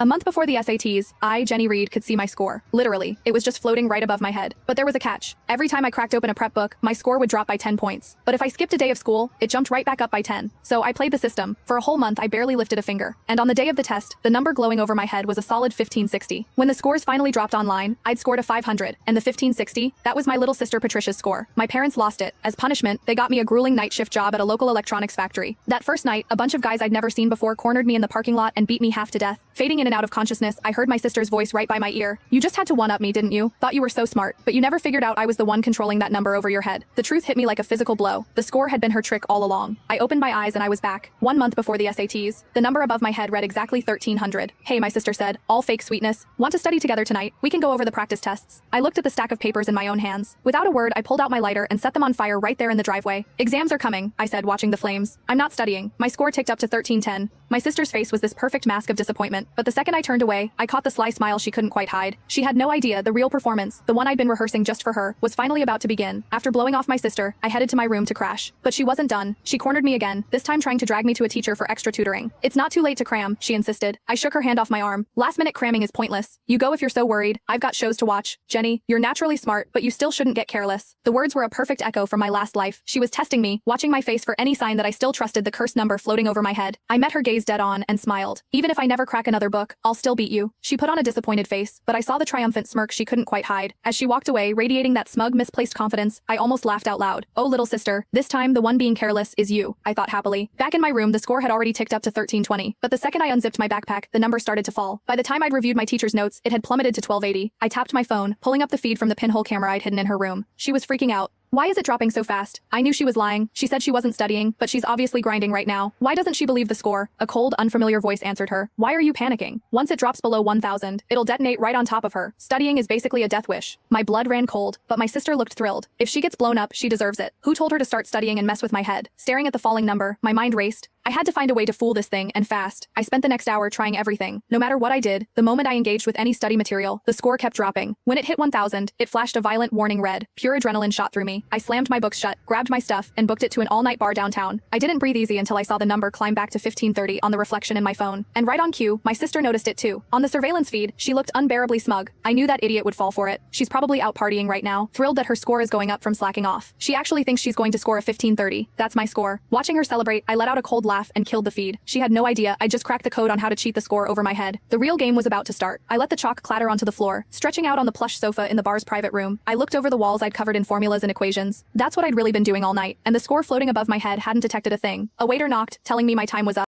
A month before the SATs, I, Jenny Reed, could see my score. Literally, it was just floating right above my head. But there was a catch. Every time I cracked open a prep book, my score would drop by 10 points. But if I skipped a day of school, it jumped right back up by 10. So I played the system. For a whole month, I barely lifted a finger. And on the day of the test, the number glowing over my head was a solid 1560. When the scores finally dropped online, I'd scored a 500, and the 1560, that was my little sister Patricia's score. My parents lost it. As punishment, they got me a grueling night shift job at a local electronics factory. That first night, a bunch of guys I'd never seen before cornered me in the parking lot and beat me half to death. Fading in and out of consciousness, I heard my sister's voice right by my ear. "You just had to one-up me, didn't you? Thought you were so smart, but you never figured out I was the one controlling that number over your head." The truth hit me like a physical blow. The score had been her trick all along. I opened my eyes and I was back. 1 month before the SATs, the number above my head read exactly 1300. "Hey," my sister said, all fake sweetness. "Want to study together tonight? We can go over the practice tests." I looked at the stack of papers in my own hands. Without a word, I pulled out my lighter and set them on fire right there in the driveway. "Exams are coming," I said, watching the flames. "I'm not studying." My score ticked up to 1310. My sister's face was this perfect mask of disappointment, but the second I turned away, I caught the sly smile she couldn't quite hide. She had no idea the real performance, the one I'd been rehearsing just for her, was finally about to begin. After blowing off my sister, I headed to my room to crash. But she wasn't done. She cornered me again, this time trying to drag me to a teacher for extra tutoring. "It's not too late to cram," she insisted. I shook her hand off my arm. "Last-minute cramming is pointless. You go if you're so worried. I've got shows to watch. Jenny, you're naturally smart, but you still shouldn't get careless." The words were a perfect echo from my last life. She was testing me, watching my face for any sign that I still trusted the cursed number floating over my head. I met her gaze dead on and smiled. "Even if I never crack another book, I'll still beat you." She put on a disappointed face, but I saw the triumphant smirk she couldn't quite hide. As she walked away, radiating that smug, misplaced confidence, I almost laughed out loud. "Oh, little sister, this time the one being careless is you," I thought happily. Back in my room, the score had already ticked up to 1320, but the second I unzipped my backpack, the number started to fall. By the time I'd reviewed my teacher's notes, it had plummeted to 1280. I tapped my phone, pulling up the feed from the pinhole camera I'd hidden in her room. She was freaking out. "Why is it dropping so fast?" I knew she was lying. She said she wasn't studying, but she's obviously grinding right now. "Why doesn't she believe the score?" A cold, unfamiliar voice answered her. "Why are you panicking? Once it drops below 1000, it'll detonate right on top of her. Studying is basically a death wish." My blood ran cold, but my sister looked thrilled. If she gets blown up, she deserves it. Who told her to start studying and mess with my head? Staring at the falling number, my mind raced. I had to find a way to fool this thing, and fast. I spent the next hour trying everything. No matter what I did, the moment I engaged with any study material, the score kept dropping. When it hit 1000, it flashed a violent warning red. Pure adrenaline shot through me. I slammed my books shut, grabbed my stuff, and booked it to an all-night bar downtown. I didn't breathe easy until I saw the number climb back to 1530 on the reflection in my phone. And right on cue, my sister noticed it too. On the surveillance feed, she looked unbearably smug. I knew that idiot would fall for it. She's probably out partying right now, thrilled that her score is going up from slacking off. She actually thinks she's going to score a 1530. That's my score. Watching her celebrate, I let out a cold laugh and killed the feed. She had no idea I just cracked the code on how to cheat the score over my head. The real game was about to start. I let the chalk clatter onto the floor, stretching out on the plush sofa in the bar's private room. I looked over the walls I'd covered in formulas and equations. That's what I'd really been doing all night, and the score floating above my head hadn't detected a thing. A waiter knocked, telling me my time was up.